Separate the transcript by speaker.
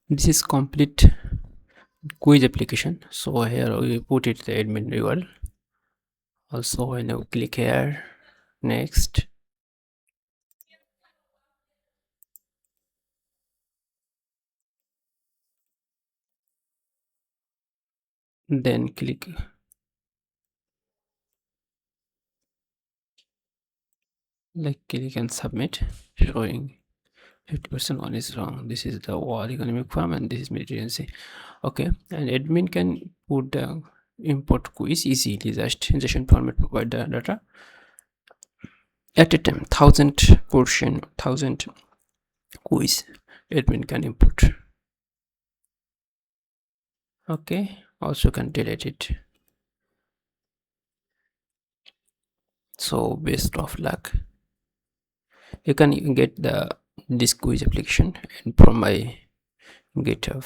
Speaker 1: This is complete quiz application. So here we put it the admin URL. Also when you click here, next, then click and submit, showing 50% one is wrong. This is the world economic form and this is emergency. Okay, and admin can put the import quiz easily. Just injection format, provide the data at a time. 1000 question, 1000 quiz admin can input. Okay, also can delete it. So best of luck. You can get this quiz application from my GitHub.